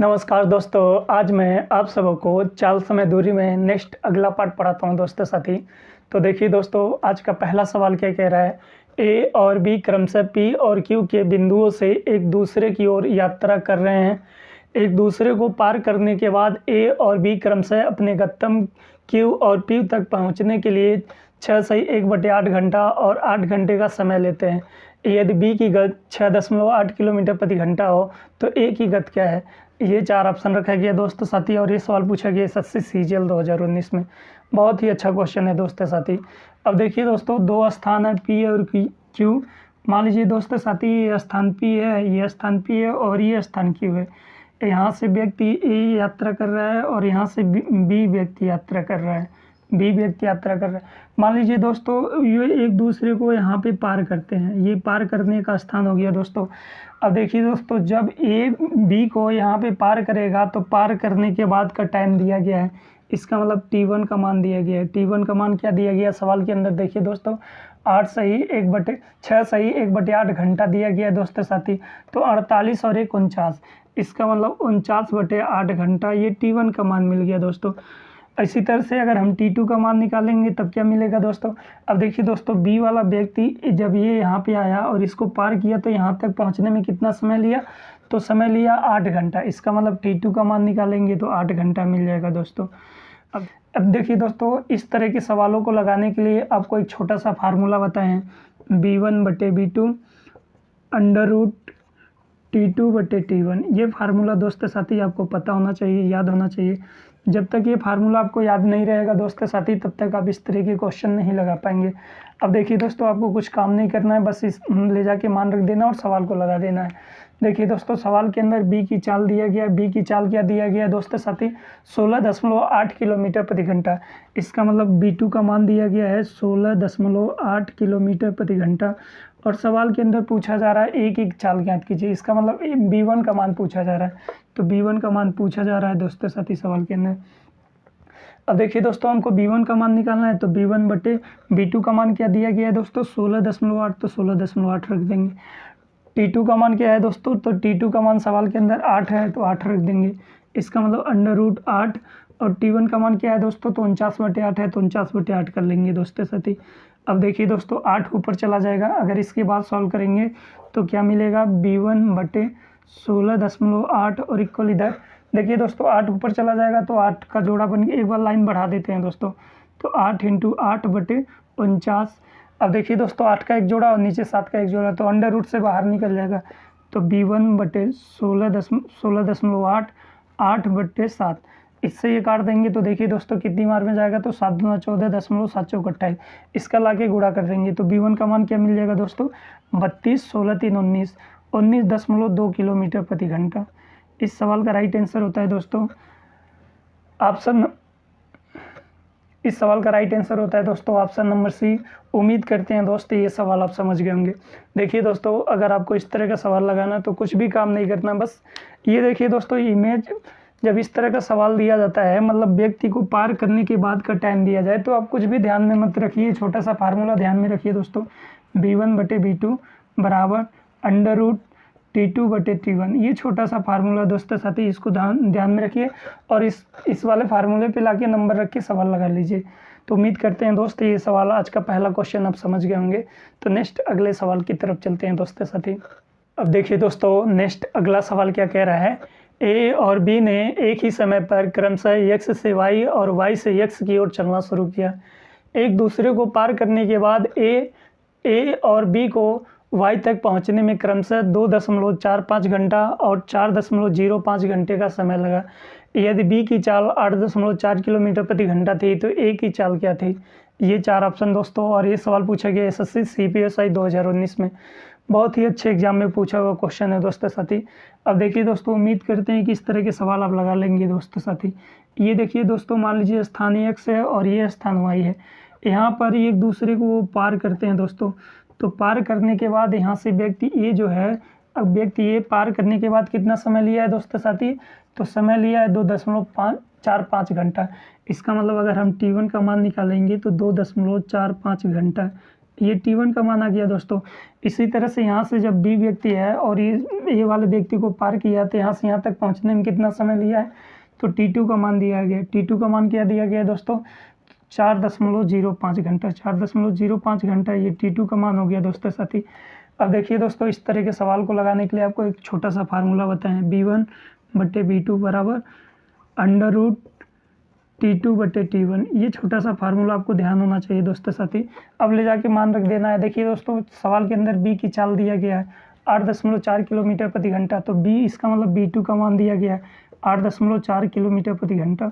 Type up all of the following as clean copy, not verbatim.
नमस्कार दोस्तों, आज मैं आप सबको चाल समय दूरी में नेक्स्ट अगला पार्ट पढ़ाता हूं दोस्तों साथी। तो देखिए दोस्तों, आज का पहला सवाल क्या कह रहा है। ए और बी क्रमशः पी और क्यू के बिंदुओं से एक दूसरे की ओर यात्रा कर रहे हैं। एक दूसरे को पार करने के बाद ए और बी क्रमशः अपने गंतव्य क्यू और पी तक पहुंचने के लिए 6 सही 1/8 घंटा और 8 घंटे का समय लेते हैं। यदि बी की गति 6.8 किलोमीटर प्रति घंटा हो तो ए की गति क्या है। ये 4 ऑप्शन रखा गया दोस्तों साथी, और ये सवाल पूछा गया SSC CGL 2019 में। बहुत ही अच्छा क्वेश्चन है दोस्तों साथी। अब देखिए दोस्तों, दो स्थान है P और Q। मान लीजिए दोस्तों साथी, ये स्थान P है, ये स्थान P है और ये स्थान Q है। यहाँ से व्यक्ति A यात्रा कर रहा है और यहाँ से B व्यक्ति यात्रा कर रहा है, B व्यक्ति यात्रा कर रहा है। मान लीजिए दोस्तों, ये एक दूसरे को यहाँ पे पार करते हैं, ये पार करने का स्थान हो गया दोस्तों। अब देखिए दोस्तों, जब A B को यहाँ पे पार करेगा तो पार करने के बाद का टाइम दिया गया है, इसका मतलब T1 का मान दिया गया है। T1 का मान क्या दिया गया सवाल के अंदर, देखिए दोस्तों 6 सही 1/8 घंटा दिया गया है दोस्तों साथी। तो 48 और 1 49, इसका मतलब 49/8 घंटा, ये T1 का मान मिल गया दोस्तों। इसी तरह से अगर हम T2 का मान निकालेंगे तब क्या मिलेगा दोस्तों। अब देखिए दोस्तों, B वाला व्यक्ति जब ये यहाँ पे आया और इसको पार किया तो यहाँ तक पहुँचने में कितना समय लिया, तो समय लिया 8 घंटा। इसका मतलब T2 का मान निकालेंगे तो 8 घंटा मिल जाएगा दोस्तों। अब देखिए दोस्तों, इस तरह के सवालों को लगाने के लिए आपको एक छोटा सा फार्मूला बताएं, B1/B2 √T2/T1। ये फार्मूला दोस्तों साथी आपको पता होना चाहिए, याद होना चाहिए। जब तक ये फार्मूला आपको याद नहीं रहेगा दोस्तों साथी, तब तक आप इस तरह के क्वेश्चन नहीं लगा पाएंगे। अब देखिए दोस्तों, आपको कुछ काम नहीं करना है, बस इस ले जाके मान रख देना और सवाल को लगा देना है। देखिए दोस्तों, सवाल के अंदर B की चाल दिया गया, B की चाल क्या दिया गया दोस्तों साथी, 16.8 किलोमीटर प्रति घंटा। इसका मतलब B2 का मान दिया गया है 16.8 किलोमीटर प्रति घंटा। और सवाल के अंदर पूछा जा रहा है A की चाल ज्ञात कीजिए, इसका मतलब B1 का मान पूछा जा रहा है। तो B1 का मान पूछा जा रहा है दोस्तों साथी सवाल के अंदर। अब देखिए दोस्तों, हमको B1 का मान निकालना है, तो B1/B2 का मान क्या दिया गया है दोस्तों, 16.8, तो 16.8 रख देंगे। T2 का मान क्या है दोस्तों, तो T2 का मान सवाल के अंदर 8 है, तो 8 रख देंगे। इसका मतलब √8। और T1 का मान क्या है दोस्तों, तो 49/8 है, तो 49/8 कर लेंगे दोस्तों साथी। अब देखिए दोस्तों, 8 ऊपर चला जाएगा, अगर इसके बाद सॉल्व करेंगे तो क्या मिलेगा, B1/16.8 और इक्वल इधर देखिए दोस्तों 8 ऊपर चला जाएगा तो 8 का जोड़ा बन गया। एक बार लाइन बढ़ा देते हैं दोस्तों, तो 8 × 8/49। अब देखिए दोस्तों, 8 का एक जोड़ा और नीचे 7 का एक जोड़ा, तो अंडर रूट से बाहर निकल जाएगा। तो B1/16.8 8/7, इससे ये काट देंगे तो देखिए दोस्तों कितनी बार में जाएगा, तो 7 × 14 दशमलव 7 × 28, इसका लाके गुणा कर देंगे तो B1 का मान क्या मिल जाएगा दोस्तों, 32 16 3 19 19.2 किलोमीटर प्रति घंटा। इस सवाल का राइट आंसर होता है दोस्तों ऑप्शन इस सवाल का राइट आंसर होता है दोस्तों ऑप्शन नंबर C। उम्मीद करते हैं दोस्तों ये सवाल आप समझ गए होंगे। देखिए दोस्तों, अगर आपको इस तरह का सवाल लगाना है तो कुछ भी काम नहीं करना, बस ये देखिए दोस्तों, इमेज जब इस तरह का सवाल दिया जाता है, मतलब व्यक्ति को पार करने के बाद का टाइम दिया जाए, तो आप कुछ भी ध्यान में मत रखिए, छोटा सा फार्मूला ध्यान में रखिए दोस्तों, B1/B2 बराबर √T2/T1। ये छोटा सा फार्मूला दोस्तों साथी, इसको ध्यान में रखिए और इस वाले फार्मूले पे लाके नंबर रख के सवाल लगा लीजिए। तो उम्मीद करते हैं दोस्तों ये सवाल, आज का पहला क्वेश्चन आप समझ गए होंगे। तो नेक्स्ट अगले सवाल की तरफ चलते हैं दोस्तों साथी। अब देखिए दोस्तों, नेक्स्ट अगला सवाल क्या कह रहा है। A और B ने एक ही समय पर क्रमशः X से Y और Y से X की ओर चलना शुरू किया। एक दूसरे को पार करने के बाद A और B को Y तक पहुंचने में क्रमशः 2.45 घंटा और 4.05 घंटे का समय लगा। यदि B की चाल 8.4 किलोमीटर प्रति घंटा थी तो A की चाल क्या थी। ये 4 ऑप्शन दोस्तों, और ये सवाल पूछा गया SSC CPSI 2019 में। बहुत ही अच्छे एग्जाम में पूछा हुआ क्वेश्चन है दोस्तों साथी। अब देखिए दोस्तों, उम्मीद करते हैं कि इस तरह के सवाल आप लगा लेंगे दोस्तों साथी। ये देखिए दोस्तों, मान लीजिए स्थान X है और ये स्थान Y है, यहाँ पर एक दूसरे को पार करते हैं दोस्तों। तो पार करने के बाद यहाँ से व्यक्ति A जो है, अब व्यक्ति A पार करने के बाद कितना समय लिया है दोस्तों साथी, तो समय लिया है 2.45 घंटा। इसका मतलब अगर हम T1 का मान निकालेंगे तो 2.45 घंटा, ये T1 का मान आ गया दोस्तों। इसी तरह से यहाँ से जब B व्यक्ति है और ये वाले व्यक्ति को पार किया तो यहाँ से यहाँ तक पहुँचने में कितना समय लिया है, तो T2 का मान दिया गया। T2 का मान क्या दिया गया है दोस्तों, 4.05 घंटा। 4.05 घंटा ये T2 का मान हो गया दोस्तों साथी। अब देखिए दोस्तों, इस तरह के सवाल को लगाने के लिए आपको एक छोटा सा फार्मूला बताएं, B1/B2 बराबर √T2/T1। ये छोटा सा फार्मूला आपको ध्यान होना चाहिए दोस्तों साथी। अब ले जाके मान रख देना है। देखिए दोस्तों, सवाल के अंदर B की चाल दिया गया है 8.4 किलोमीटर प्रति घंटा, तो B इसका मतलब B2 का मान दिया गया है 8.4 किलोमीटर प्रति घंटा।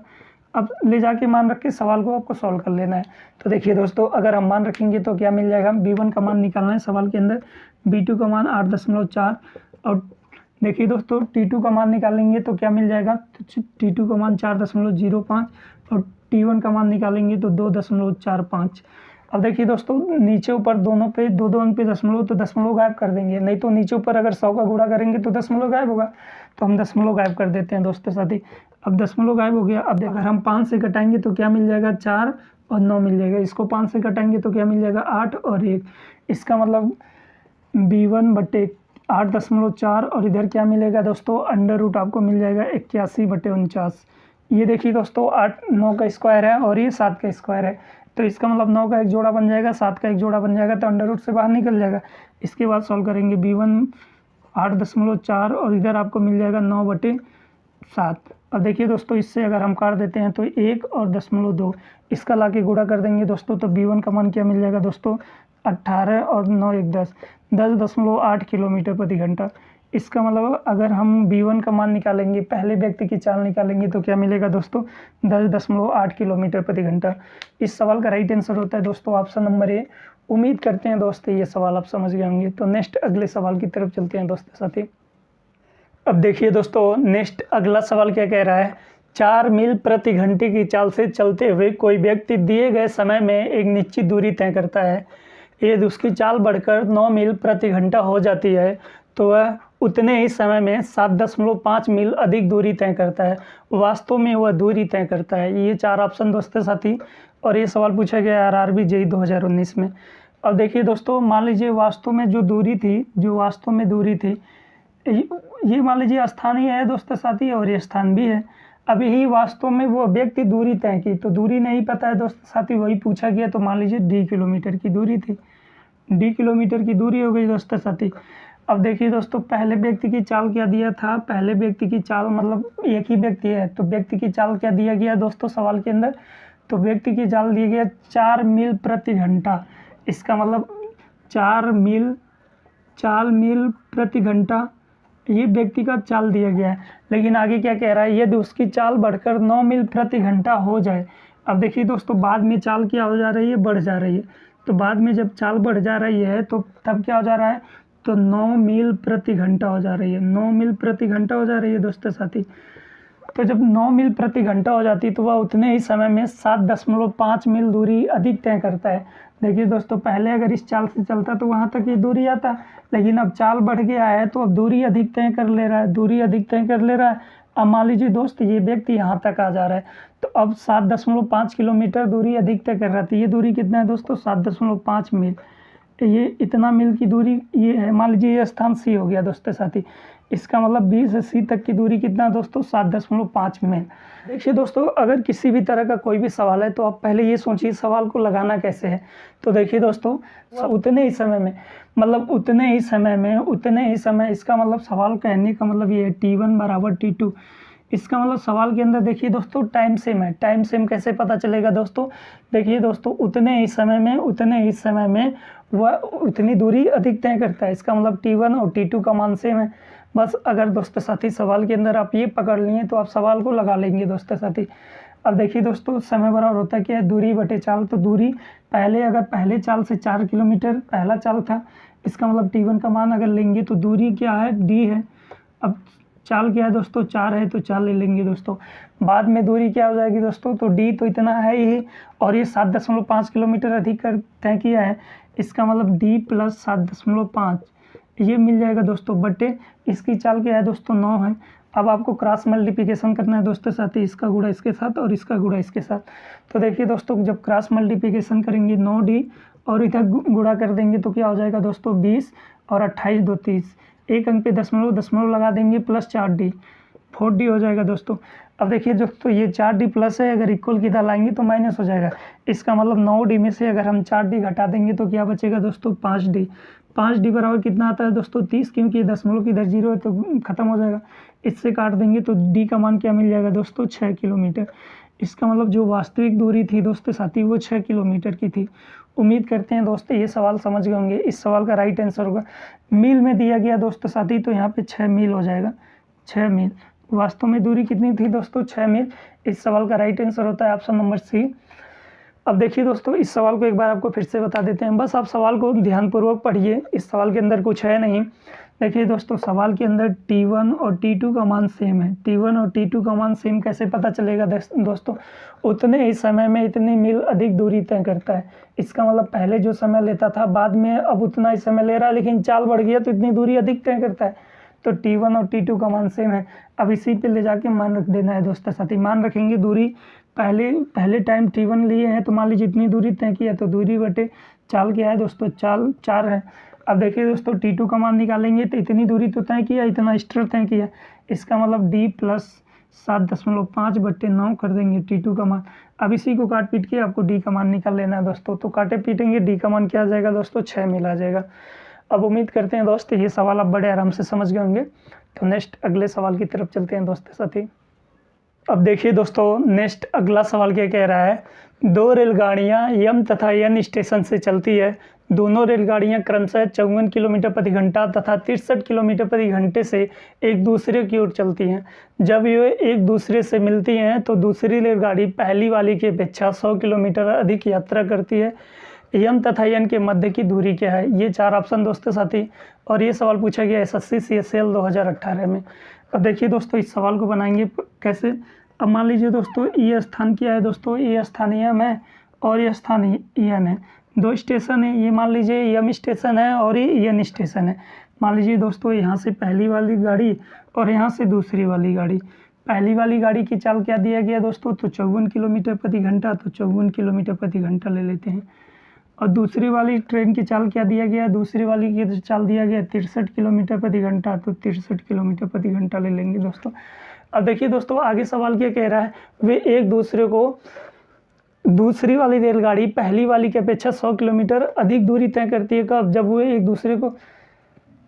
अब ले जाके मान रख के सवाल को आपको सॉल्व कर लेना है। तो देखिए दोस्तों, अगर हम मान रखेंगे तो क्या मिल जाएगा, B1 का मान निकालना है सवाल के अंदर, B2 का मान 8.4 और देखिए दोस्तों T2 का मान निकालेंगे तो क्या मिल जाएगा, तो T2 का मान 4.05 और T1 का मान निकालेंगे तो 2.45। अब देखिए दोस्तों, नीचे ऊपर दोनों पे दो अंक पे दशमलव, तो दशमलव गायब कर देंगे, नहीं तो नीचे ऊपर अगर 100 का गुणा करेंगे तो दशमलव गायब होगा, तो हम दशमलव गायब कर देते हैं दोस्तों साथी। अब दशमलव गायब हो गया। अब अगर हम 5 से घटाएंगे तो क्या मिल जाएगा, 4 और 9 मिल जाएगा। इसको 5 से घटाएंगे तो क्या मिल जाएगा, 8 और 1। इसका मतलब B1/8.4 और इधर क्या मिलेगा दोस्तों, अंडर आपको मिल जाएगा 81/49। ये देखिए दोस्तों, 9 का स्क्वायर है और ये 7 का स्क्वायर है, तो इसका मतलब 9 का एक जोड़ा बन जाएगा, 7 का एक जोड़ा बन जाएगा, तो अंडर से बाहर निकल जाएगा। इसके बाद सॉल्व करेंगे B1 8.4 और इधर आपको मिल जाएगा 9/7। अब देखिए दोस्तों, इससे अगर हम काट देते हैं तो 1 और 0.2 इसका ला के गुणा कर देंगे दोस्तों, तो B1 का मान क्या मिल जाएगा दोस्तों, 18 और 9 1 10 10.8 किलोमीटर प्रति घंटा। इसका मतलब अगर हम B1 का मान निकालेंगे, पहले व्यक्ति की चाल निकालेंगे तो क्या मिलेगा दोस्तों, 10.8 किलोमीटर प्रति घंटा। इस सवाल का राइट आंसर होता है दोस्तों ऑप्शन नंबर ए। उम्मीद करते हैं दोस्तों ये सवाल आप समझ गए होंगे। तो नेक्स्ट अगले सवाल की तरफ चलते हैं दोस्तों साथी। अब देखिए दोस्तों, नेक्स्ट अगला सवाल क्या कह रहा है, 4 मील प्रति घंटे की चाल से चलते हुए कोई व्यक्ति दिए गए समय में एक निश्चित दूरी तय करता है। यदि उसकी चाल बढ़कर 9 मील प्रति घंटा हो जाती है तो वह उतने ही समय में 7.5 मील अधिक दूरी तय करता है। वास्तव में वह दूरी तय करता है। ये 4 ऑप्शन दोस्तों साथी, और ये सवाल पूछा गया RRB JEE 2019 में। अब देखिए दोस्तों, मान लीजिए वास्तव में जो दूरी थी, ये मान लीजिए स्थानीय है दोस्तों साथी, और ये स्थान भी है। अब यही वास्तव में वो व्यक्ति दूरी तय की, तो दूरी नहीं पता है दोस्तों साथी, वही पूछा गया। तो मान लीजिए D किलोमीटर की दूरी थी, D किलोमीटर की दूरी हो गई दोस्तों साथी। अब देखिए दोस्तों, पहले व्यक्ति की चाल क्या दिया था, पहले व्यक्ति की चाल मतलब एक ही व्यक्ति है, तो व्यक्ति की चाल क्या दिया गया दोस्तों सवाल के अंदर, तो व्यक्ति की चाल दिया गया 4 मील प्रति घंटा। इसका मतलब 4 मील प्रति घंटा ये व्यक्ति का चाल दिया गया है। लेकिन आगे क्या कह रहा है, यदि उसकी चाल बढ़कर 9 मील प्रति घंटा हो जाए। अब देखिए दोस्तों, बाद में चाल क्या हो जा रही है, बढ़ जा रही है। तो बाद में जब चाल बढ़ जा रही है तो तब क्या हो जा रहा है, तो 9 मील प्रति घंटा हो जा रही है, 9 मील प्रति घंटा हो जा रही है दोस्तों साथी। तो जब 9 मील प्रति घंटा हो जाती है तो वह उतने ही समय में 7.5 मील दूरी अधिक तय करता है। देखिए दोस्तों, पहले अगर इस चाल से चलता तो वहाँ तक ये दूरी आता, लेकिन अब चाल बढ़ गया है तो अब दूरी अधिक तय कर ले रहा है, अब मान लीजिए दोस्त ये व्यक्ति यहाँ तक आ जा रहा है, तो अब 7.5 किलोमीटर दूरी अधिक तय कर रहा था। ये दूरी कितना है दोस्तों, 7.5 मील। ये इतना मील की दूरी ये है, मान लीजिए ये स्थान C हो गया दोस्तों साथी। इसका मतलब B से C तक की दूरी कितना है दोस्तों, 7.5 मील। देखिए दोस्तों, अगर किसी भी तरह का कोई भी सवाल है तो आप पहले ये सोचिए सवाल को लगाना कैसे है। तो देखिए दोस्तों, उतने ही समय में इसका मतलब सवाल कहने का मतलब ये है T1 बराबर T2। इसका मतलब सवाल के अंदर देखिए दोस्तों टाइम सेम है। टाइम सेम कैसे पता चलेगा दोस्तों, देखिए दोस्तों, उतने ही समय में वह उतनी दूरी अधिक तय करता है। इसका मतलब T1 और T2 का मान सेम है। बस अगर दोस्तों साथी सवाल के अंदर आप ये पकड़ लिए तो आप सवाल को लगा लेंगे दोस्तों साथी। अब देखिए दोस्तों, समय बराबर होता है क्या है, दूरी बटे चाल। तो दूरी पहले चाल से 4 किलोमीटर पहला चाल था, इसका मतलब T1 का मान अगर लेंगे तो दूरी क्या है, D है। अब चाल क्या है दोस्तों, 4 है, तो 4 ले लेंगे दोस्तों। बाद में दूरी क्या हो जाएगी दोस्तों, तो D तो इतना है ही, और ये 7.5 किलोमीटर अधिक तय किया है। इसका मतलब D + 7.5 ये मिल जाएगा दोस्तों, बटे इसकी चाल क्या है दोस्तों, 9 है। अब आपको क्रॉस मल्टीप्लिकेशन करना है दोस्तों साथी, इसका गुणा इसके साथ और इसका गुणा इसके साथ। तो देखिए दोस्तों, जब क्रॉस मल्टीप्लिकेशन करेंगे 9D और इधर गुणा कर देंगे तो क्या हो जाएगा दोस्तों 20 और 28 2 30, एक अंक पे दशमलव लगा देंगे प्लस 4D 4D हो जाएगा दोस्तों। अब देखिए दोस्तों ये 4D प्लस है, अगर इक्वल की इधर लाएंगे तो माइनस हो जाएगा। इसका मतलब 9D में से अगर हम 4D घटा देंगे तो क्या बचेगा दोस्तों 5D। 5D बराबर कितना आता है दोस्तों 30, क्योंकि दशमलव की इधर 0 है तो खत्म हो जाएगा। इससे काट देंगे तो D का मान क्या मिल जाएगा दोस्तों 6 किलोमीटर। इसका मतलब जो वास्तविक दूरी थी दोस्तों साथी वो 6 किलोमीटर की थी। उम्मीद करते हैं दोस्तों ये सवाल समझ गए होंगे। इस सवाल का राइट आंसर होगा मील में दिया गया दोस्तों साथी, तो यहाँ पे 6 मील हो जाएगा। 6 मील वास्तव में दूरी कितनी थी दोस्तों 6 मील। इस सवाल का राइट आंसर होता है ऑप्शन नंबर सी। अब देखिए दोस्तों इस सवाल को एक बार आपको फिर से बता देते हैं, बस आप सवाल को ध्यानपूर्वक पढ़िए। इस सवाल के अंदर कुछ है नहीं। देखिए दोस्तों सवाल के अंदर T1 और T2 का मान सेम है। T1 और T2 का मान सेम कैसे पता चलेगा दोस्तों, उतने ही समय में इतनी मील अधिक दूरी तय करता है। इसका मतलब पहले जो समय लेता था बाद में अब उतना ही समय ले रहा है, लेकिन चाल बढ़ गया तो इतनी दूरी अधिक तय करता है। तो T1 और T2 का मान सेम है। अब इसी पे ले जाके मान रख देना है दोस्तों साथी। मान रखेंगे दूरी पहले टाइम T1 लिए हैं तो मान लीजिए इतनी दूरी तय किया, तो दूरी बटे चाल क्या है दोस्तों, चाल 4 है। अब देखिए दोस्तों T2 का मान निकालेंगे तो इतनी दूरी तो तय किया, इतना एक्स्ट्रा तय किया। इसका मतलब D प्लस 7.5 बटे 9 कर देंगे T2 का मान। अब इसी को काट पीट के आपको D का मान निकाल लेना है दोस्तों। तो काटे पीटेंगे D का मान क्या आ जाएगा दोस्तों 6 मील आ जाएगा। अब उम्मीद करते हैं दोस्तों ये सवाल आप बड़े आराम से समझ गए होंगे। तो नेक्स्ट अगले सवाल की तरफ चलते हैं दोस्तों साथी। अब देखिए दोस्तों नेक्स्ट अगला सवाल क्या कह रहा है, 2 रेलगाड़ियां M तथा N स्टेशन से चलती है। दोनों रेलगाड़ियां क्रमशः 54 किलोमीटर प्रति घंटा तथा 63 किलोमीटर प्रति घंटे से एक दूसरे की ओर चलती हैं। जब ये एक दूसरे से मिलती हैं तो दूसरी रेलगाड़ी पहली वाली की अपेक्षा 100 किलोमीटर अधिक यात्रा करती है। M तथा N के मध्य की दूरी क्या है। ये 4 ऑप्शन दोस्तों साथी, और ये सवाल पूछा गया SSC CSL 2018 में। अब देखिए दोस्तों इस सवाल को बनाएंगे कैसे। अब मान लीजिए दोस्तों ये स्थान क्या है दोस्तों, ये स्थान M है और ये स्थान N है। 2 स्टेशन है, ये मान लीजिए M स्टेशन है और ये N स्टेशन है। मान लीजिए दोस्तों यहाँ से पहली वाली गाड़ी और यहाँ से दूसरी वाली गाड़ी। पहली वाली गाड़ी की चाल क्या दिया गया दोस्तों, तो 54 किलोमीटर प्रति घंटा, तो 54 किलोमीटर प्रति घंटा ले लेते हैं। और दूसरी वाली ट्रेन की चाल क्या दिया गया, दूसरी वाली की चाल दिया गया 63 किलोमीटर प्रति घंटा, तो 63 किलोमीटर प्रति घंटा ले लेंगे दोस्तों। अब देखिए दोस्तों आगे सवाल क्या कह रहा है, वे एक दूसरे को, दूसरी वाली रेलगाड़ी पहली वाली की अपेक्षा 100 किलोमीटर अधिक दूरी तय करती है कब, जब वे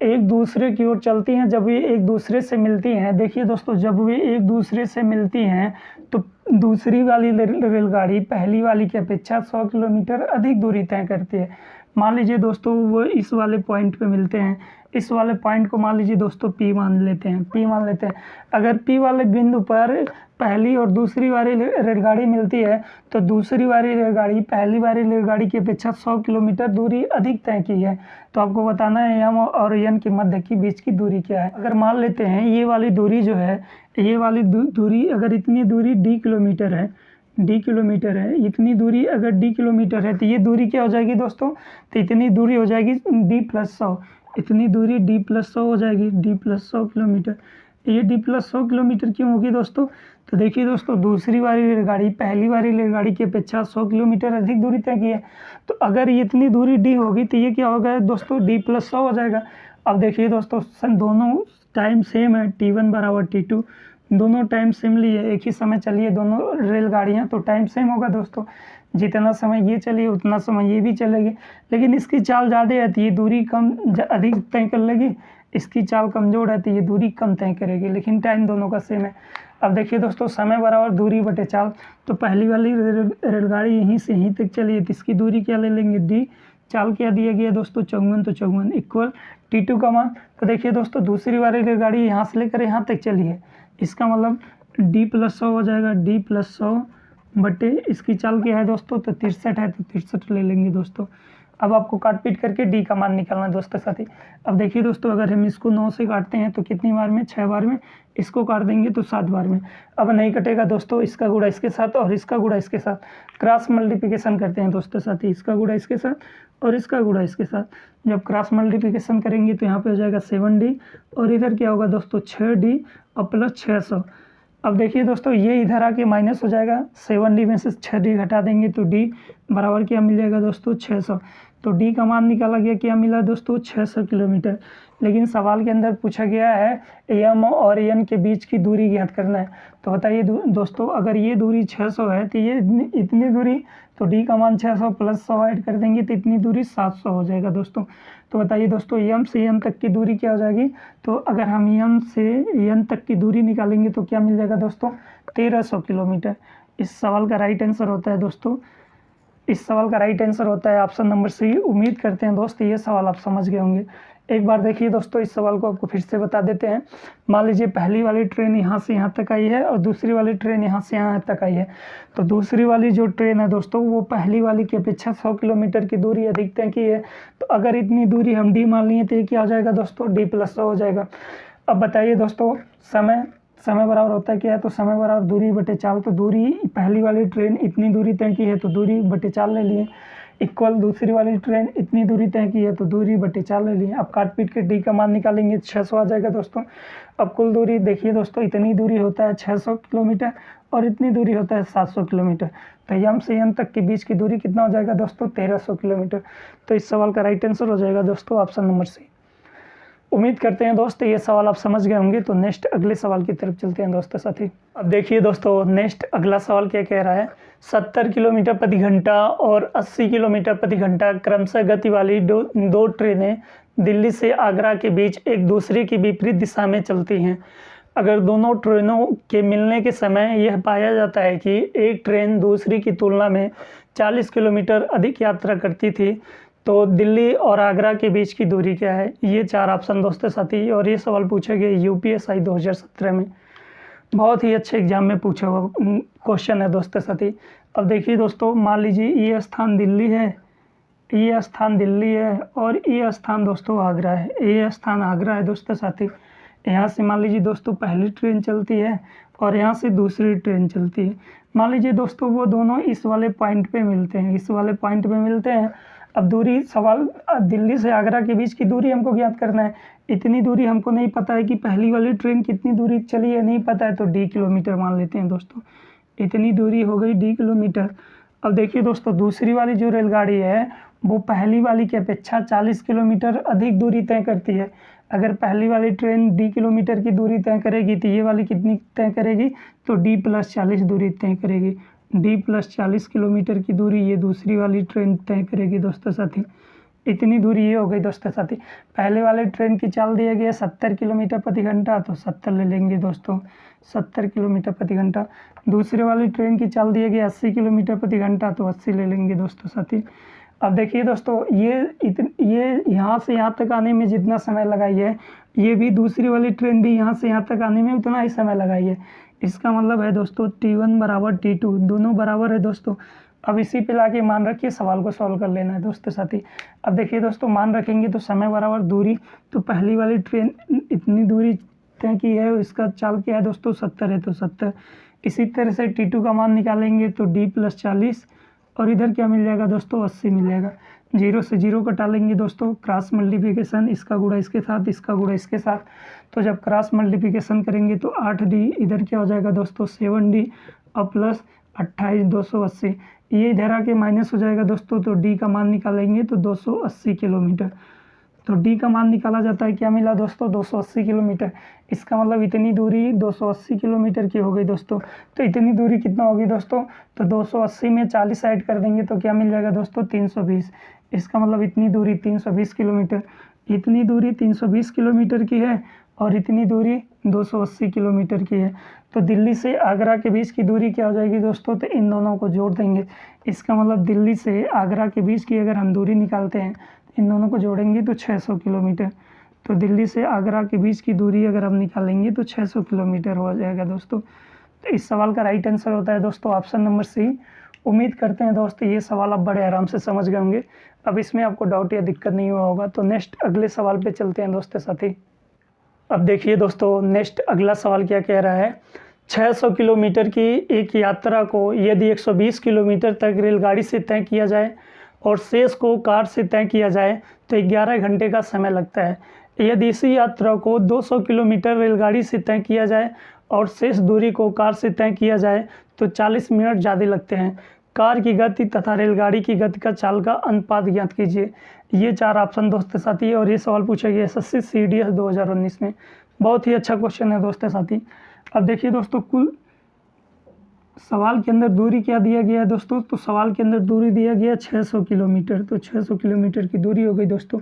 एक दूसरे की ओर चलती हैं, जब वे एक दूसरे से मिलती हैं। देखिए दोस्तों जब वे एक दूसरे से मिलती हैं तो दूसरी वाली रेलगाड़ी पहली वाली की अपेक्षा 100 किलोमीटर अधिक दूरी तय करती है। मान लीजिए दोस्तों वो इस वाले पॉइंट पे मिलते हैं, इस वाले पॉइंट को मान लीजिए दोस्तों P मान लेते हैं। अगर P वाले बिंदु पर पहली और दूसरी वाली रेलगाड़ी मिलती है तो दूसरी वाली रेलगाड़ी पहली वाली रेलगाड़ी की अपेक्षा 100 किलोमीटर दूरी अधिक तय की है। तो आपको बताना है M और N के मध्य की बीच की दूरी क्या है। अगर मान लेते हैं ये वाली दूरी जो है, ये वाली दूरी अगर इतनी दूरी D किलोमीटर है, इतनी दूरी अगर D किलोमीटर है तो ये दूरी क्या हो जाएगी दोस्तों, तो इतनी दूरी हो जाएगी D+100। इतनी दूरी D+100 हो जाएगी, D+100 किलोमीटर। ये D+100 किलोमीटर क्यों होगी दोस्तों, तो देखिए दोस्तों दूसरी वाली रेलगाड़ी पहली वाली रेलगाड़ी की अपेक्षा 100 किलोमीटर अधिक दूरी तय की है। तो अगर इतनी दूरी D होगी तो ये क्या होगा दोस्तों, D+100 हो जाएगा। अब देखिए दोस्तों दोनों टाइम सेम है, T1 बराबर T2, दोनों टाइम सेम लिए, एक ही समय चलिए दोनों रेलगाड़ियाँ, तो टाइम सेम होगा दोस्तों। जितना समय ये चलिए उतना समय ये भी चलेगी, लेकिन इसकी चाल ज़्यादा है तो ये दूरी कम अधिक तय कर लेगी, इसकी चाल कमज़ोर है तो ये दूरी कम तय करेगी, लेकिन टाइम दोनों का सेम है। अब देखिए दोस्तों समय बराबर दूरी बटे चाल, तो पहली वाली रेलगाड़ी यहीं से यहीं तक चली है तो इसकी दूरी क्या ले लेंगे D। चाल क्या दिया गया दोस्तों 54, तो 54 इक्वल T2 का मान। तो देखिए दोस्तों दूसरी वाली रेलगाड़ी यहाँ से लेकर यहाँ तक चली है, इसका मतलब D+100 हो जाएगा, D+100 बटे इसकी चाल क्या है दोस्तों, तो 63 है, तो 63 ले लेंगे दोस्तों। अब आपको काट पीट करके D का मान निकालना है दोस्तों साथी। अब देखिए दोस्तों अगर हम इसको 9 से काटते हैं तो कितनी बार में, 6 बार में, इसको काट देंगे तो 7 बार में। अब नहीं कटेगा दोस्तों, इसका गुणा इसके साथ और इसका गुणा इसके साथ, क्रॉस मल्टीप्लिकेशन करते हैं दोस्तों साथी, इसका गुणा इसके साथ और इसका गुणा इसके साथ। जब क्रॉस मल्टीप्लिकेशन करेंगे तो यहाँ पे हो जाएगा 7D और इधर क्या होगा दोस्तों 6D और प्लस 600। अब देखिए दोस्तों, ये इधर आके माइनस हो जाएगा, 7D में से 6D घटा देंगे तो D बराबर क्या मिल जाएगा दोस्तों, 600। तो D का मान निकाला गया, क्या मिला दोस्तों, 600 किलोमीटर। लेकिन सवाल के अंदर पूछा गया है M और N के बीच की दूरी ज्ञात करना है। तो बताइए दोस्तों, अगर ये दूरी 600 है तो ये इतनी दूरी, तो D का मान 600 प्लस 100 ऐड कर देंगे तो इतनी दूरी 700 हो जाएगा दोस्तों। तो बताइए दोस्तों, M से N तक की दूरी क्या हो जाएगी। तो अगर हम M से N तक की दूरी निकालेंगे तो क्या मिल जाएगा दोस्तों, 1300 किलोमीटर। इस सवाल का राइट आंसर होता है दोस्तों, इस सवाल का राइट आंसर होता है ऑप्शन नंबर सी। उम्मीद करते हैं दोस्त ये सवाल आप समझ गए होंगे। एक बार देखिए दोस्तों, इस सवाल को आपको फिर से बता देते हैं। मान लीजिए पहली वाली ट्रेन यहाँ से यहाँ तक आई है और दूसरी वाली ट्रेन यहाँ से यहाँ तक आई है। तो दूसरी वाली जो ट्रेन है दोस्तों, वो पहली वाली की अपेक्षा 100 किलोमीटर की दूरी अधिक तय की है। तो अगर इतनी दूरी हम D मान लिए तो ये क्या हो जाएगा दोस्तों, D + 100 हो जाएगा। अब बताइए दोस्तों, समय बराबर होता है क्या है, तो समय बराबर दूरी बटे चाल। तो दूरी, पहली वाली ट्रेन इतनी दूरी तय की है तो दूरी बटे चाल ले लिए, इक्वल दूसरी वाली ट्रेन इतनी दूरी तय की है तो दूरी बटे चाल ले लिए। अब काट पीट के D का मान निकालेंगे, 600 आ जाएगा दोस्तों। अब कुल दूरी देखिए दोस्तों, इतनी दूरी होता है 600 किलोमीटर और इतनी दूरी होता है 700 किलोमीटर। तो M से N तक के बीच की दूरी कितना हो जाएगा दोस्तों, 1300 किलोमीटर। तो इस सवाल का राइट आंसर हो जाएगा दोस्तों ऑप्शन नंबर सी। उम्मीद करते हैं दोस्त ये सवाल आप समझ गए होंगे। तो नेक्स्ट अगले सवाल की तरफ चलते हैं दोस्तों साथी। अब देखिए दोस्तों, नेक्स्ट अगला सवाल क्या कह रहा है। 70 किलोमीटर प्रति घंटा और 80 किलोमीटर प्रति घंटा क्रमशः गति वाली दो ट्रेनें दिल्ली से आगरा के बीच एक दूसरे की विपरीत दिशा में चलती हैं। अगर दोनों ट्रेनों के मिलने के समय यह पाया जाता है कि एक ट्रेन दूसरी की तुलना में 40 किलोमीटर अधिक यात्रा करती थी, तो दिल्ली और आगरा के बीच की दूरी क्या है। ये 4 ऑप्शन दोस्तों साथी, और ये सवाल पूछे गए UPSI 2017 में। बहुत ही अच्छे एग्जाम में पूछा हुआ क्वेश्चन है दोस्तों साथी। अब देखिए दोस्तों, मान लीजिए ये स्थान दिल्ली है, ये स्थान दिल्ली है और ये स्थान दोस्तों आगरा है, ये स्थान आगरा है दोस्तों साथी। यहाँ से मान लीजिए दोस्तों पहली ट्रेन चलती है और यहाँ से दूसरी ट्रेन चलती है। मान लीजिए दोस्तों वो दोनों इस वाले पॉइंट पे मिलते हैं, इस वाले पॉइंट पे मिलते हैं। अब दूरी, सवाल दिल्ली से आगरा के बीच की दूरी हमको ज्ञात करना है। इतनी दूरी हमको नहीं पता है कि पहली वाली ट्रेन कितनी दूरी चली है, नहीं पता है, तो D किलोमीटर मान लेते हैं दोस्तों। इतनी दूरी हो गई D किलोमीटर। अब देखिए दोस्तों, दूसरी वाली जो रेलगाड़ी है वो पहली वाली की अपेक्षा 40 किलोमीटर अधिक दूरी तय करती है। अगर पहली वाली ट्रेन D किलोमीटर की दूरी तय करेगी तो ये वाली कितनी तय करेगी, तो D + 40 दूरी तय करेगी। D + 40 किलोमीटर की दूरी ये दूसरी वाली ट्रेन तय करेगी दोस्तों साथी। इतनी दूरी ये हो गई दोस्तों साथी। पहले वाले ट्रेन की चाल दिया गया 70 किलोमीटर प्रति घंटा, तो 70 ले लेंगे दोस्तों, 70 किलोमीटर प्रति घंटा। दूसरे वाली ट्रेन की चाल दिया गया 80 किलोमीटर प्रति घंटा, तो 80 ले लेंगे दोस्तों साथी। अब देखिए दोस्तों, ये यहाँ से यहाँ तक आने में जितना समय लगाई है, ये भी दूसरी वाली ट्रेन भी यहाँ से यहाँ तक आने में उतना ही समय लगाई है। इसका मतलब है दोस्तों T1 बराबर T2, दोनों बराबर है दोस्तों। अब इसी पे लाके मान रखिए, सवाल को सॉल्व कर लेना है दोस्तों साथी। अब देखिए दोस्तों, मान रखेंगे तो समय बराबर दूरी, तो पहली वाली ट्रेन इतनी दूरी तय की है, इसका चाल क्या है दोस्तों, 70 है, तो 70। इसी तरह से T2 का मान निकालेंगे तो D + 40, और इधर क्या मिल जाएगा दोस्तों, 80 मिल जाएगा। 0 से 0 कटा लेंगे दोस्तों, क्रॉस मल्टीप्लिकेशन, इसका गुणा इसके साथ, इसका गुणा इसके साथ। तो जब क्रॉस मल्टीप्लिकेशन करेंगे तो 8D, इधर क्या हो जाएगा दोस्तों, 7D और प्लस 28, 280। ये इधर आके माइनस हो जाएगा दोस्तों, तो D का मान निकालेंगे तो 280 किलोमीटर। तो D का मान निकाला जाता है, क्या मिला दोस्तों, 280 किलोमीटर। इसका मतलब इतनी दूरी 280 किलोमीटर की हो गई दोस्तों। तो इतनी दूरी कितना होगी दोस्तों, तो 280 में 40 ऐड कर देंगे तो क्या मिल जाएगा दोस्तों, 320। इसका मतलब इतनी दूरी 320 किलोमीटर। इतनी दूरी 320 किलोमीटर की है और इतनी दूरी 280 किलोमीटर की है। तो दिल्ली से आगरा के बीच की दूरी क्या हो जाएगी दोस्तों, तो इन दोनों को जोड़ देंगे। इसका मतलब दिल्ली से आगरा के बीच की अगर हम दूरी निकालते हैं, इन दोनों को जोड़ेंगे तो 600 किलोमीटर। तो दिल्ली से आगरा के बीच की दूरी अगर हम निकालेंगे तो 600 किलोमीटर हो जाएगा दोस्तों। तो इस सवाल का राइट आंसर होता है दोस्तों ऑप्शन नंबर सी। उम्मीद करते हैं दोस्तों ये सवाल आप बड़े आराम से समझ गए होंगे। अब इसमें आपको डाउट या दिक्कत नहीं हुआ होगा। तो नेक्स्ट अगले सवाल पे चलते हैं दोस्तों साथी। अब देखिए दोस्तों, नेक्स्ट अगला सवाल क्या कह रहा है। 600 किलोमीटर की एक यात्रा को यदि 120 किलोमीटर तक रेलगाड़ी से तय किया जाए और शेष को कार से तय किया जाए तो 11 घंटे का समय लगता है। यदि इसी यात्रा को 200 किलोमीटर रेलगाड़ी से तय किया जाए और शेष दूरी को कार से तय किया जाए तो 40 मिनट ज़्यादा लगते हैं। कार की गति तथा रेलगाड़ी की गति का चाल का अनुपात ज्ञात कीजिए। ये 4 ऑप्शन दोस्तों साथी, और ये सवाल पूछा गया एसएससी सीडीएस 2019 में। बहुत ही अच्छा क्वेश्चन है दोस्तों साथी। अब देखिए दोस्तों, कुल सवाल के अंदर दूरी क्या दिया गया है दोस्तों, तो सवाल के अंदर दूरी दिया गया 600 किलोमीटर। तो 600 किलोमीटर की दूरी हो गई दोस्तों।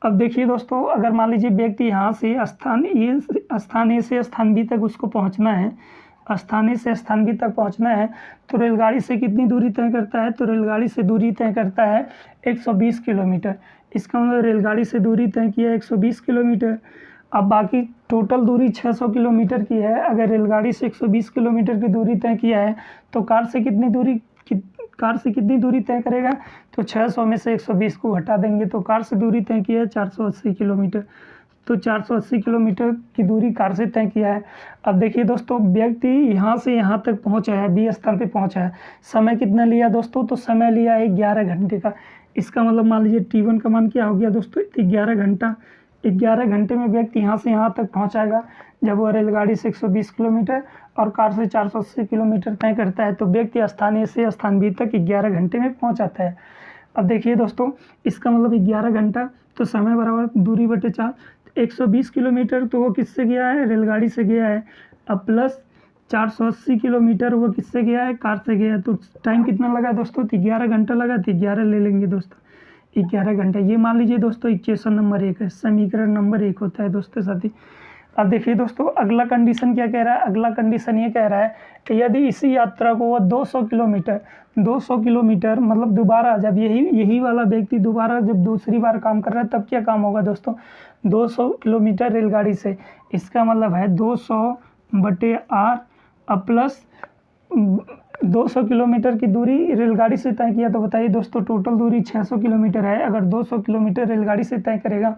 अब देखिए दोस्तों, अगर मान लीजिए व्यक्ति यहाँ से स्थान ए से स्थान बी तक उसको पहुँचना है, स्थान ए से स्थान बी तक पहुँचना है, तो रेलगाड़ी से कितनी दूरी तय करता है, तो रेलगाड़ी से दूरी तय करता है 120 किलोमीटर। इसका मतलब रेलगाड़ी से दूरी तय किया 120 किलोमीटर। अब बाकी टोटल दूरी 600 किलोमीटर की है। अगर रेलगाड़ी से 120 किलोमीटर की दूरी तय किया है तो कार से कितनी दूरी तय करेगा, तो 600 में से 120 को हटा देंगे तो कार से दूरी तय किया है 480 किलोमीटर। तो 480 किलोमीटर की दूरी कार से तय किया है। अब देखिए दोस्तों, व्यक्ति यहाँ से यहाँ तक पहुँचा है, बी स्थान पे पहुँचा है। समय कितना लिया दोस्तों, तो समय लिया है 11 घंटे का। इसका मतलब मान लीजिए T1 का मान क्या हो गया दोस्तों, 11 घंटा। 11 घंटे में व्यक्ति यहाँ से यहाँ तक पहुँचाएगा। जब वह रेलगाड़ी से 120 किलोमीटर और कार से 480 किलोमीटर तय करता है तो व्यक्ति स्थान ए से स्थान बी तक 11 घंटे में पहुँच जाता है। अब देखिए दोस्तों, इसका मतलब 11 घंटा, तो समय बराबर दूरी बटे 4। 120 किलोमीटर तो वो किससे गया है, रेलगाड़ी से गया है। अब प्लस 480 किलोमीटर वो किससे गया है, कार से गया है। तो टाइम कितना लगा दोस्तों, तो 11 घंटा लगा। तो 11 ले लेंगे दोस्तों, 11 घंटा। ये मान लीजिए दोस्तों इक्वेशन नंबर 1 है, समीकरण नंबर 1 होता है दोस्तों साथी। अब देखिए दोस्तों, अगला कंडीशन क्या कह रहा है, अगला कंडीशन ये कह रहा है कि यदि इसी यात्रा को वह 200 किलोमीटर मतलब दोबारा जब यही वाला व्यक्ति दोबारा जब दूसरी बार काम कर रहा है तब क्या काम होगा दोस्तों, 200 किलोमीटर रेलगाड़ी से। इसका मतलब है 200/r अब प्लस 200 किलोमीटर की दूरी रेलगाड़ी से तय किया। तो बताइए दोस्तों, टोटल दूरी 600 किलोमीटर है। अगर 200 किलोमीटर रेलगाड़ी से तय करेगा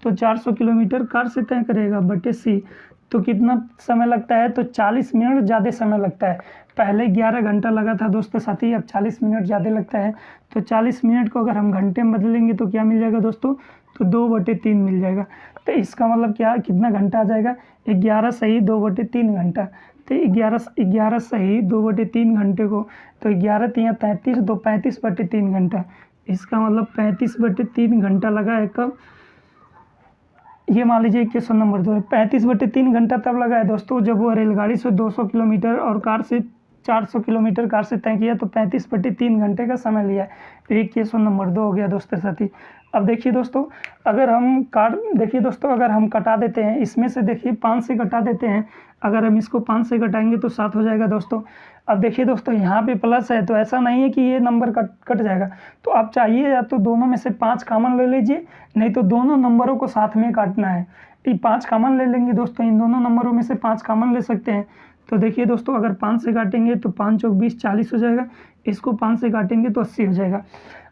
तो 400 किलोमीटर कार से तय करेगा बटे सी। तो कितना समय लगता है, तो 40 मिनट ज़्यादा समय लगता है। पहले 11 घंटा लगा था दोस्तों साथी, अब 40 मिनट ज़्यादा लगता है। तो 40 मिनट को अगर हम घंटे में बदलेंगे तो क्या मिल जाएगा दोस्तों, तो 2/3 मिल जाएगा। तो इसका मतलब क्या, कितना घंटा आ जाएगा, 11 सही 2/3 घंटा। तो 11 सही 2/3 घंटे को, तो 11 × 33 तो 35/3 घंटा। इसका मतलब 35/3 घंटा लगा है। कब, ये मान लीजिए क्वेश्चन नंबर 2 है। 35/3 घंटा तब लगा है दोस्तों जब वो रेलगाड़ी से 200 किलोमीटर और कार से 400 किलोमीटर कार से तय किया, तो 35/3 घंटे का समय लिया है। तो ये क्वेश्चन नंबर 2 हो गया दोस्तों साथी। अब देखिए दोस्तों, अगर हम अगर हम कटा देते हैं, इसमें से देखिए 5 से घटा देते हैं। अगर हम इसको 5 से घटाएंगे तो 7 हो जाएगा दोस्तों। अब देखिए दोस्तों, यहाँ पे प्लस है तो ऐसा नहीं है कि ये नंबर कट जाएगा। तो आप चाहिए या तो दोनों में से 5 कॉमन ले लीजिए, नहीं तो दोनों नंबरों को साथ में काटना है। ये 5 कॉमन ले लेंगे दोस्तों, इन दोनों नंबरों में से 5 कॉमन ले सकते हैं। तो देखिए दोस्तों, अगर 5 से काटेंगे तो 5 × 20 40 हो जाएगा। इसको 5 से काटेंगे तो 80 हो जाएगा।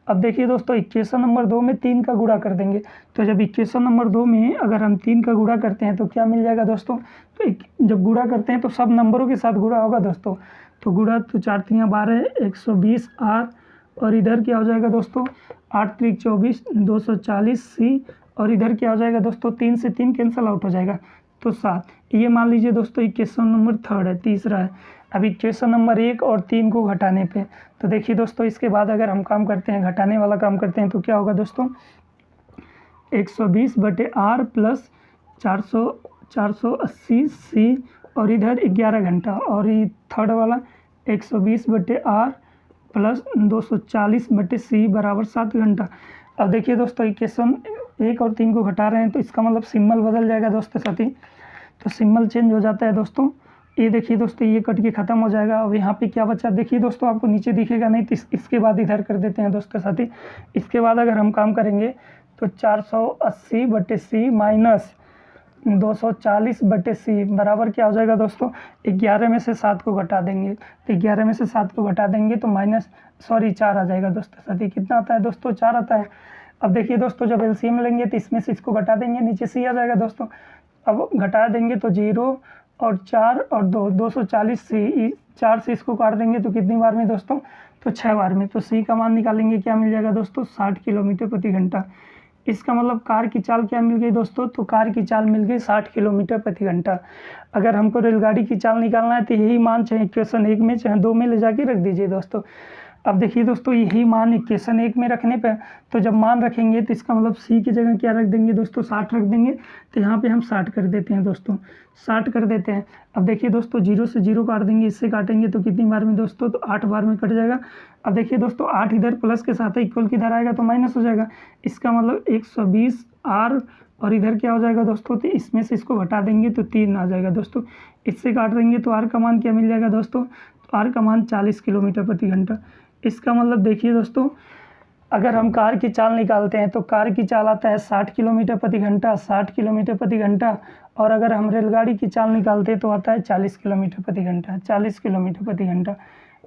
अब देखिए दोस्तों, इक्वेशन नंबर 2 में 3 का गुणा कर देंगे। तो जब इक्वेशन नंबर 2 में अगर हम 3 का गुणा करते हैं तो क्या मिल जाएगा दोस्तों, तो जब गुणा करते हैं तो सब नंबरों के साथ गुणा होगा दोस्तों। तो गुणा तो 4 × 3 = 12 120 r, और इधर क्या हो जाएगा दोस्तों, 8 × 3 = 24 240 c, और इधर क्या हो जाएगा दोस्तों, 3 से 3 कैंसिल आउट हो जाएगा तो 7। ये मान लीजिए दोस्तों इक्वेशन नंबर 3 है, तीसरा है। अब इक्वेशन नंबर 1 और 3 को घटाने पे, तो देखिए दोस्तों, इसके बाद अगर हम काम करते हैं, घटाने वाला काम करते हैं, तो क्या होगा दोस्तों, 120/r प्लस 480 c, और इधर 11 घंटा, और ये थर्ड वाला 120/r प्लस 240/c बराबर 7 घंटा। अब देखिए दोस्तों, इक्वेशन 1 और 3 को घटा रहे हैं तो इसका मतलब सिंबल बदल जाएगा दोस्तों साथी। तो सिंबल चेंज हो जाता है दोस्तों। ये देखिए दोस्तों, ये कट के ख़त्म हो जाएगा। अब यहाँ पे क्या बचा, देखिए दोस्तों, आपको नीचे दिखेगा नहीं, तो इसके बाद इधर कर देते हैं दोस्तों साथी। इसके बाद अगर हम काम करेंगे तो 480/c माइनस 240/c बराबर क्या हो जाएगा दोस्तों, 11 में से 7 को घटा देंगे। तो 11 में से 7 को घटा देंगे तो 4 आ जाएगा दोस्तों साथी। कितना आता है दोस्तों, 4 आता है। अब देखिए दोस्तों, जब एलसीएम लेंगे तो इसमें से इसको घटा देंगे, नीचे c आ जाएगा दोस्तों। अब घटा देंगे तो 0 और 4 और 2 240 c, 4 से इसको काट देंगे तो कितनी बार में दोस्तों, तो 6 बार में। तो c का मान निकालेंगे, क्या मिल जाएगा दोस्तों, 60 किलोमीटर प्रति घंटा। इसका मतलब कार की चाल क्या मिल गई दोस्तों, तो कार की चाल मिल गई 60 किलोमीटर प्रति घंटा। अगर हमको रेलगाड़ी की चाल निकालना है तो यही मान चाहे इक्वेशन 1 में चाहे 2 में ले जाके रख दीजिए दोस्तों। अब देखिए दोस्तों, यही मान इक्वेशन 1 में रखने पे, तो जब मान रखेंगे तो इसका मतलब सी की जगह क्या रख देंगे दोस्तों, 60 रख देंगे। तो यहाँ पे हम 60 कर देते हैं दोस्तों, 60 कर देते हैं। अब देखिए दोस्तों, 0 से 0 काट देंगे, इससे काटेंगे तो कितनी बार में दोस्तों, तो 8 बार में कट जाएगा। अब देखिए दोस्तों, 8 इधर प्लस के साथ है, इक्वल की इधर आएगा तो माइनस हो जाएगा। इसका मतलब 120 आर, और इधर क्या हो जाएगा दोस्तों, तो इसमें से इसको घटा देंगे तो 3 आ जाएगा दोस्तों। इससे काट देंगे तो आर का मान क्या मिल जाएगा दोस्तों, तो आर का मान 40 किलोमीटर प्रति घंटा। इसका मतलब देखिए दोस्तों, अगर हम कार की चाल निकालते हैं तो कार की चाल आता है 60 किलोमीटर प्रति घंटा, 60 किलोमीटर प्रति घंटा। और अगर हम रेलगाड़ी की चाल निकालते हैं तो आता है 40 किलोमीटर प्रति घंटा, 40 किलोमीटर प्रति घंटा।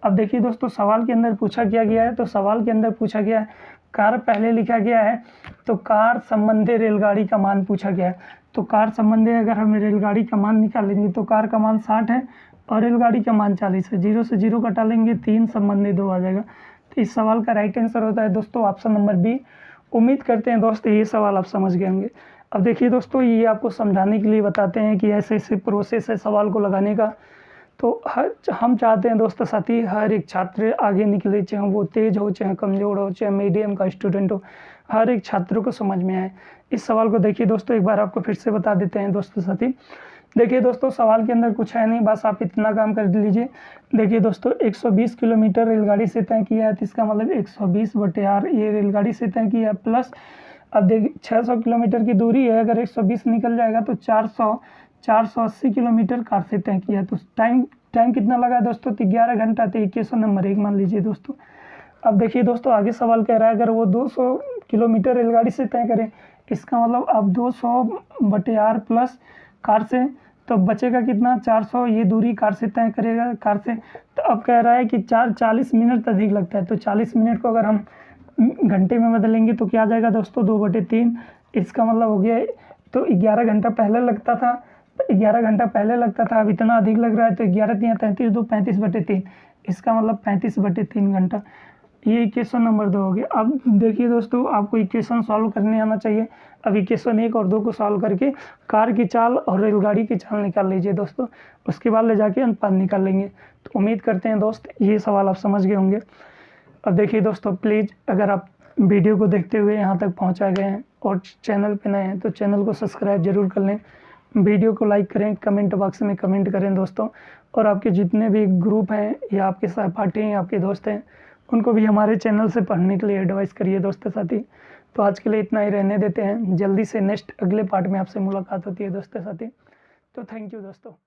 अब देखिए दोस्तों, सवाल के अंदर पूछा क्या गया है, तो सवाल के अंदर पूछा गया है कार पहले लिखा गया है, तो कार संबंधी रेलगाड़ी का मान पूछा गया है। तो कार संबंधी अगर हम रेलगाड़ी का मान निकालेंगे तो कार का मान 60 है और रेलगाड़ी का मान 40 है। 0 से 0 कटा लेंगे, 3 संबंधी 2 आ जाएगा। तो इस सवाल का राइट आंसर होता है दोस्तों ऑप्शन नंबर बी। उम्मीद करते हैं दोस्तों ये सवाल आप समझ गए होंगे। अब देखिए दोस्तों, ये आपको समझाने के लिए बताते हैं कि ऐसे ऐसे प्रोसेस है सवाल को लगाने का। तो हम चाहते हैं दोस्तों साथी, हर एक छात्र आगे निकले, चाहे वो तेज हो, चाहे कमज़ोर हो, चाहे मीडियम का स्टूडेंट हो, हर एक छात्र को समझ में आए। इस सवाल को देखिए दोस्तों, एक बार आपको फिर से बता देते हैं दोस्तों साथी। देखिए दोस्तों, सवाल के अंदर कुछ है नहीं, बस आप इतना काम कर लीजिए। देखिए दोस्तों, 120 किलोमीटर रेलगाड़ी से तय किया है, तो इसका मतलब 120/r ये रेलगाड़ी से तय किया प्लस, अब देखिए 600 किलोमीटर की दूरी है, अगर 120 निकल जाएगा तो 480 किलोमीटर कार से तय किया। तो टाइम कितना लगा दोस्तों, तो 11 घंटा। तो इक्वेशन नंबर 1 मान लीजिए दोस्तों। अब देखिए दोस्तों, आगे सवाल कह रहा है अगर वो 200 किलोमीटर रेलगाड़ी से तय करें, इसका मतलब अब 200/r प्लस कार से, तो बचेगा कितना, 400। ये दूरी कार से तय करेगा, कार से। तो अब कह रहा है कि 40 मिनट अधिक लगता है, तो 40 मिनट को अगर हम घंटे में बदलेंगे तो क्या आ जाएगा दोस्तों, 2/3। इसका मतलब हो गया, तो 11 घंटा पहले लगता था, 11 घंटा पहले लगता था, अब इतना अधिक लग रहा है, तो 11 × 33 2 35/3। इसका मतलब 35/3 घंटा। ये इक्वेशन नंबर 2 हो गया। अब देखिए दोस्तों, आपको इक्वेशन सॉल्व करने आना चाहिए। अब इक्वेशन 1 और 2 को सॉल्व करके कार की चाल और रेलगाड़ी की चाल निकाल लीजिए दोस्तों, उसके बाद ले जाके अनुपात निकाल लेंगे। तो उम्मीद करते हैं दोस्त ये सवाल आप समझ गए होंगे। अब देखिए दोस्तों, प्लीज़ अगर आप वीडियो को देखते हुए यहाँ तक पहुँचा गए हैं और चैनल पर नए हैं तो चैनल को सब्सक्राइब जरूर कर लें, वीडियो को लाइक करें, कमेंट बॉक्स में कमेंट करें दोस्तों। और आपके जितने भी ग्रुप हैं या आपके सहपाठी हैं, आपके दोस्त हैं, उनको भी हमारे चैनल से पढ़ने के लिए एडवाइस करिए दोस्तों साथी। तो आज के लिए इतना ही रहने देते हैं, जल्दी से नेक्स्ट अगले पार्ट में आपसे मुलाकात होती है दोस्तों साथी। तो थैंक यू दोस्तों।